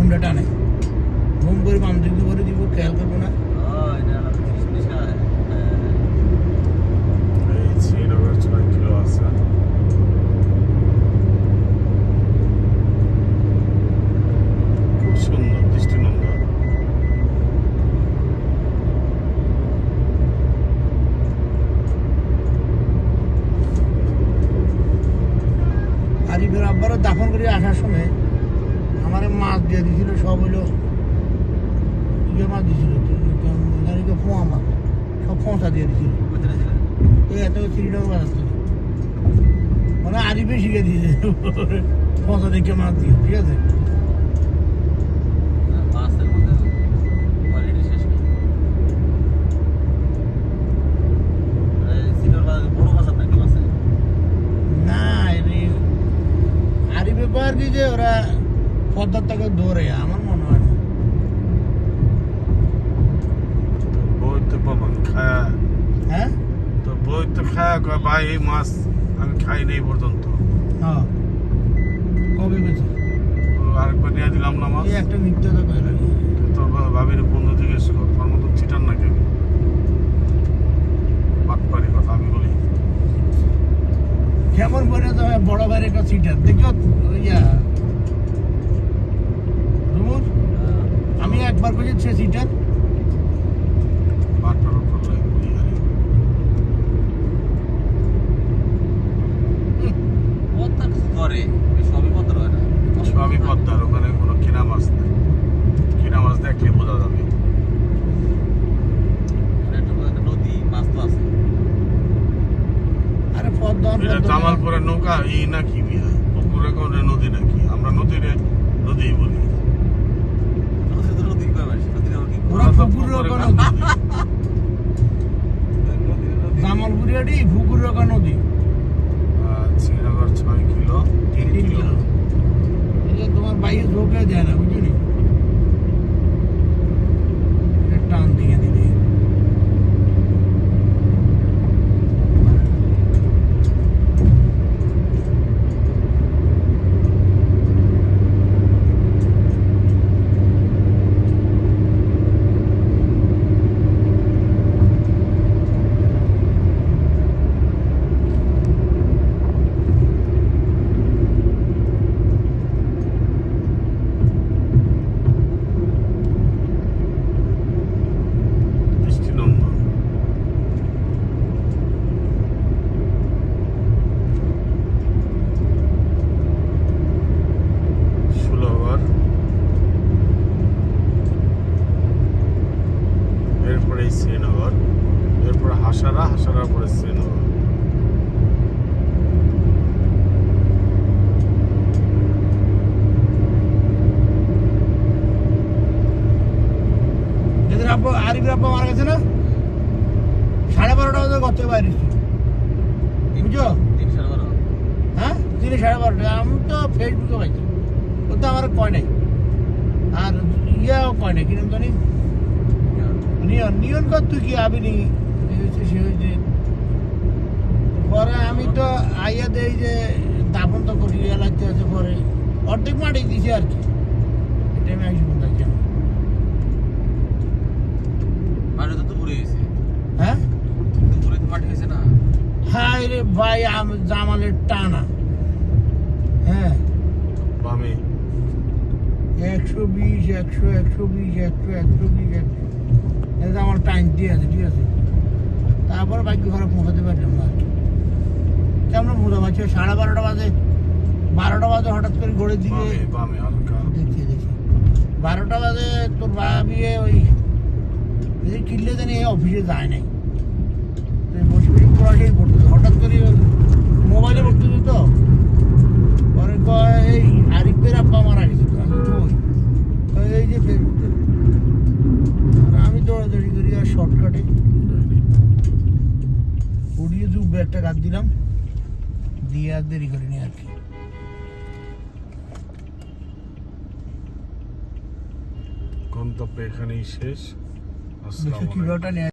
ঘুমটা টানে ঘুম করে বাম দিকে করে দিব খেয়াল করবো না এই শ্রীনগর 6 কিলো আছে খুব সুন্দর দৃষ্টিনন্দন আরিফের আব্বারও দাফন করে আসার সময় আমার মাছ দিয়ে দিয়েছিল সব হইলো ইয়ে মাছ দিয়েছিল ফোঁয়া মাছ সব ফোঁসা দিয়ে দিয়েছিল এই এত শ্রীনগর বাজার থেকে মানে আরিফে শিখে দিয়েছে ফোঁসা দেখে মাছ দিয়ে ঠিক আছে না আরিফে পার দিয়ে ওরা পদ্মার থেকে দৌড়ে আমার মনে হয় না বই তো পাবেন খায়া হ্যাঁ তো বই তো খায়া কয় ভাই এই মাছ আমি খাই নাই পর্যন্ত হ্যাঁ কবে গেছে আরেকবার নিয়ে দিলাম না মাছ এই একটা মিথ্যা তো কয়লা তো ভাবির বন্ধু জিজ্ঞেস কর তোর মতন ছিটান না কেন বাটপারি কথা আমি বলি কেমন করে তো বড় ভাইয়ের একটা সিটার দেখো ইয়া রুমুর আমি একবার করে সে সিটার বাটপার করলে বলি আরে সবই পদ্মার ওখানে কোনো কিনা মাছ নেই কিনা মাছ দেখলে বোঝা যাবে আরে পদ্মা এটা জামালপুরের নৌকা এই নাকি পুকুরে কোন নদী নাকি আমরা নদীরে নদী বলি ওরা পুকুর রোকা নদী জামালপুরিয়াটি পুকুর রোকা নদী শ্রীনগর 6 কিলো 3 কিলো এই যে তোমার বাইরে ঢোকে যায় না বুঝলি টান দিয়ে দিলে দৃষ্টিনন্দন ষোলবার এরপরে শ্রীনগর এরপরে হাসারা পরে শ্রীনগর এদের আব্বা আরিফের আব্বা মারা গেছে না 12:30 বাজে ঘর থেকে বাইরে বুঝছো হ্যাঁ 12:30 আমি তো ফেসবুকে পাইছি ও তো আমার কয় নাই আর ইয়াও কয় নাই কিরম জানি নিয়ন কর তুই কি আবিনি সে হয়েছে পরে আমি তো আইয়া দেই যে দাফন তো করি লাগতে আছে পরে অর্ধেক মাটি দিছি আর কি এটা আমি আসি বলতে হ্যাঁ হাই রে ভাই জামালের টানা হ্যাঁ বামে 120 এটা আমার টাইম দিয়ে আছে ঠিক আছে তারপর বাইক ঘরে পৌঁছাতে পারলাম না কেমন মজা পাচ্ছে 12:30 বাজে 12টা বাজে হঠাৎ করে ঘোরের দিকে বামে হালকা দেখি 12টা বাজে তোর ভাবি ওই কিনলে জানি অফিসে যায় নাই বসে বসে পড়াশাই পড়তেছে হঠাৎ করে মোবাইলে পড়তেছে তো পরে কয় এই আরিফের আব্বা মারা গেছে এই যে ফেসবুকে আমি দৌড়াদৌড়ি করি আর শর্টকাটে উড়িয়ে যুগ একটা কাজ দিলাম দিয়ে আর দেরি করিনি আর কি গন্তব্য এখানেই শেষ। আসসালামু আলাইকুম। কিলোটা